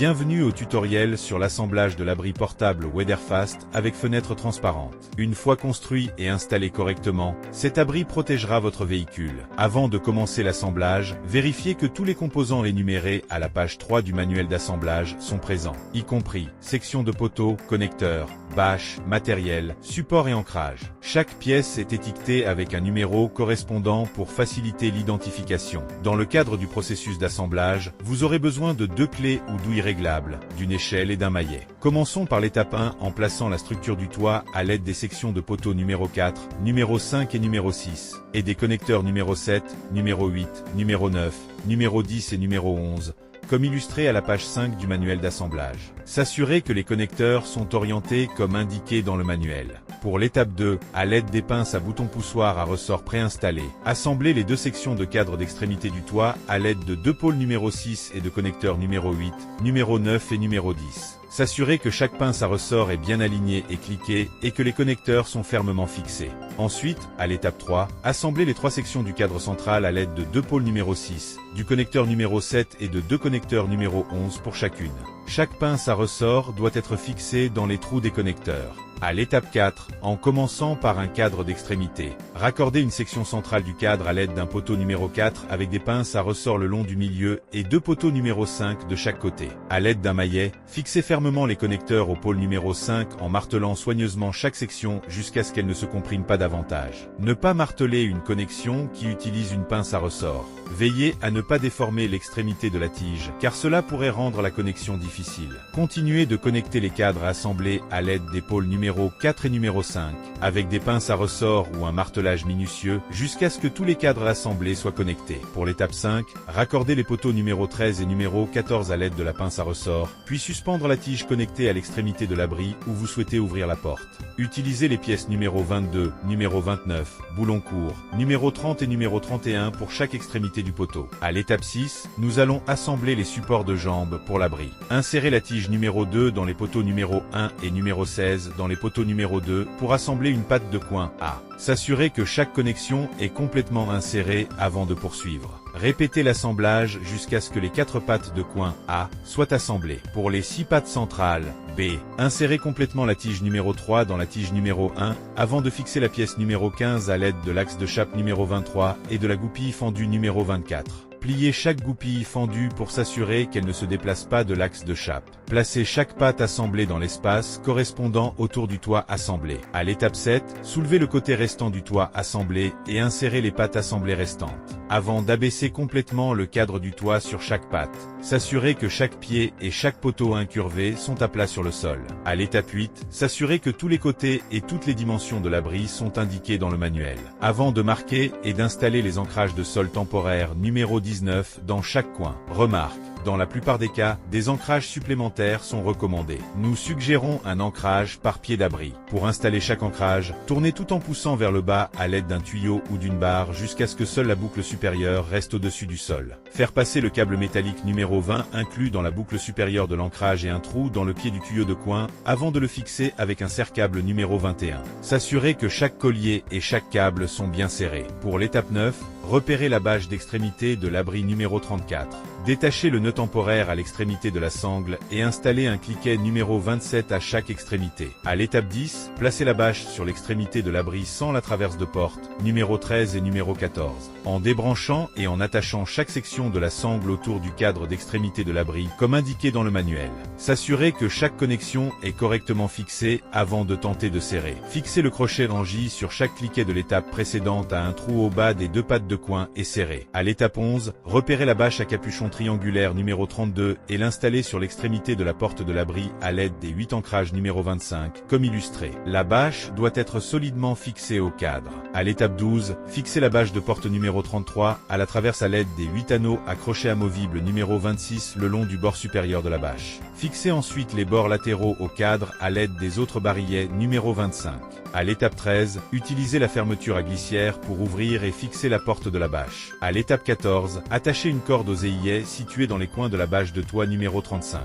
Bienvenue au tutoriel sur l'assemblage de l'abri portable Weatherfast avec fenêtre transparente. Une fois construit et installé correctement, cet abri protégera votre véhicule. Avant de commencer l'assemblage, vérifiez que tous les composants énumérés à la page 3 du manuel d'assemblage sont présents, y compris section de poteaux, connecteurs, bâches, matériel, support et ancrage. Chaque pièce est étiquetée avec un numéro correspondant pour faciliter l'identification. Dans le cadre du processus d'assemblage, vous aurez besoin de 2 clés ou douilles réglables, d'une échelle et d'un maillet. Commençons par l'étape 1 en plaçant la structure du toit à l'aide des sections de poteaux numéro 4, numéro 5 et numéro 6, et des connecteurs numéro 7, numéro 8, numéro 9, numéro 10 et numéro 11. Comme illustré à la page 5 du manuel d'assemblage. S'assurer que les connecteurs sont orientés comme indiqué dans le manuel. Pour l'étape 2, à l'aide des pinces à bouton poussoir à ressort préinstallés, assemblez les 2 sections de cadre d'extrémité du toit à l'aide de 2 pôles numéro 6 et de connecteurs numéro 8, numéro 9 et numéro 10. S'assurer que chaque pince à ressort est bien alignée et cliquée et que les connecteurs sont fermement fixés. Ensuite, à l'étape 3, assemblez les 3 sections du cadre central à l'aide de 2 pôles numéro 6, du connecteur numéro 7 et de 2 connecteurs numéro 11 pour chacune. Chaque pince à ressort doit être fixée dans les trous des connecteurs. À l'étape 4, en commençant par un cadre d'extrémité, raccordez une section centrale du cadre à l'aide d'un poteau numéro 4 avec des pinces à ressort le long du milieu et 2 poteaux numéro 5 de chaque côté. À l'aide d'un maillet, fixez fermement les connecteurs au pôle numéro 5 en martelant soigneusement chaque section jusqu'à ce qu'elle ne se comprime pas davantage. Ne pas marteler une connexion qui utilise une pince à ressort. Veillez à ne pas déformer l'extrémité de la tige, car cela pourrait rendre la connexion difficile. Continuez de connecter les cadres assemblés à l'aide des pôles numéro 4 et numéro 5, avec des pinces à ressort ou un martelage minutieux, jusqu'à ce que tous les cadres assemblés soient connectés. Pour l'étape 5, raccordez les poteaux numéro 13 et numéro 14 à l'aide de la pince à ressort, puis suspendre la tige connectée à l'extrémité de l'abri où vous souhaitez ouvrir la porte. Utilisez les pièces numéro 22, numéro 29, boulon court, numéro 30 et numéro 31 pour chaque extrémité du poteau. À l'étape 6, nous allons assembler les supports de jambes pour l'abri. Insérez la tige numéro 2 dans les poteaux numéro 1 et numéro 16 dans les poteaux numéro 2 pour assembler une patte de coin A. S'assurer que chaque connexion est complètement insérée avant de poursuivre. Répétez l'assemblage jusqu'à ce que les 4 pattes de coin A soient assemblées. Pour les 6 pattes centrales B, insérez complètement la tige numéro 3 dans la tige numéro 1 avant de fixer la pièce numéro 15 à l'aide de l'axe de chape numéro 23 et de la goupille fendue numéro 24. Pliez chaque goupille fendue pour s'assurer qu'elle ne se déplace pas de l'axe de chape. Placez chaque patte assemblée dans l'espace correspondant autour du toit assemblé. À l'étape 7, soulevez le côté restant du toit assemblé et insérez les pattes assemblées restantes. Avant d'abaisser complètement le cadre du toit sur chaque patte, s'assurer que chaque pied et chaque poteau incurvé sont à plat sur le sol. À l'étape 8, s'assurer que tous les côtés et toutes les dimensions de l'abri sont indiqués dans le manuel. Avant de marquer et d'installer les ancrages de sol temporaires numéro 19 dans chaque coin. Remarque. Dans la plupart des cas, des ancrages supplémentaires sont recommandés. Nous suggérons un ancrage par pied d'abri. Pour installer chaque ancrage, tournez tout en poussant vers le bas à l'aide d'un tuyau ou d'une barre jusqu'à ce que seule la boucle supérieure reste au-dessus du sol. Faire passer le câble métallique numéro 20 inclus dans la boucle supérieure de l'ancrage et un trou dans le pied du tuyau de coin avant de le fixer avec un serre-câble numéro 21. S'assurer que chaque collier et chaque câble sont bien serrés. Pour l'étape 9, repérez la bâche d'extrémité de l'abri numéro 34. Détachez le nœud temporaire à l'extrémité de la sangle et installez un cliquet numéro 27 à chaque extrémité. À l'étape 10, placez la bâche sur l'extrémité de l'abri sans la traverse de porte, numéro 13 et numéro 14. En débranchant et en attachant chaque section de la sangle autour du cadre d'extrémité de l'abri, comme indiqué dans le manuel. S'assurer que chaque connexion est correctement fixée avant de tenter de serrer. Fixez le crochet rangi sur chaque cliquet de l'étape précédente à un trou au bas des 2 pattes de coin et serrez. À l'étape 11, repérez la bâche à capuchon triangulaire numéro 32 et l'installer sur l'extrémité de la porte de l'abri à l'aide des 8 ancrages numéro 25, comme illustré. La bâche doit être solidement fixée au cadre. À l'étape 12, fixez la bâche de porte numéro 33 à la traverse à l'aide des 8 anneaux à crochet amovible numéro 26 le long du bord supérieur de la bâche. Fixez ensuite les bords latéraux au cadre à l'aide des autres barillets numéro 25. À l'étape 13, utilisez la fermeture à glissière pour ouvrir et fixer la porte de la bâche. À l'étape 14, attachez une corde aux ailillets situés dans les coins de la bâche de toit numéro 35.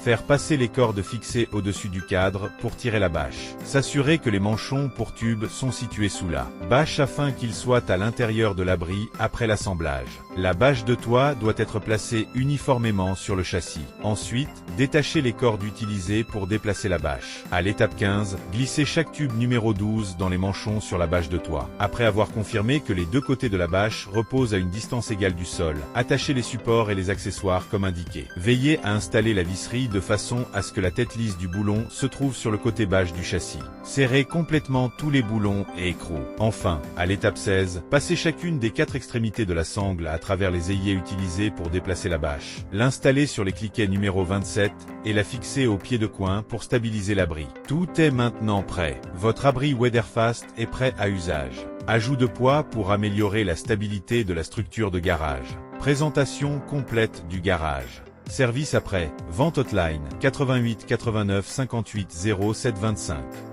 Faire passer les cordes fixées au-dessus du cadre pour tirer la bâche. S'assurer que les manchons pour tubes sont situés sous la bâche afin qu'ils soient à l'intérieur de l'abri après l'assemblage. La bâche de toit doit être placée uniformément sur le châssis. Ensuite, détachez les cordes utilisées pour déplacer la bâche. À l'étape 15, glissez chaque tube numéro 12 dans les manchons sur la bâche de toit. Après avoir confirmé que les deux côtés de la bâche reposent à une distance égale du sol, attachez les supports et les accessoires comme indiqué. Veillez à installer la visserie de façon à ce que la tête lisse du boulon se trouve sur le côté bâche du châssis. Serrez complètement tous les boulons et écrous. Enfin, à l'étape 16, passez chacune des 4 extrémités de la sangle à travers les ailiers utilisés pour déplacer la bâche. L'installer sur les cliquets numéro 27 et la fixer au pied de coin pour stabiliser l'abri. Tout est maintenant prêt. Votre abri Weatherfast est prêt à usage. Ajout de poids pour améliorer la stabilité de la structure de garage. Présentation complète du garage. Service après, vente hotline, 88 89 58 07 25.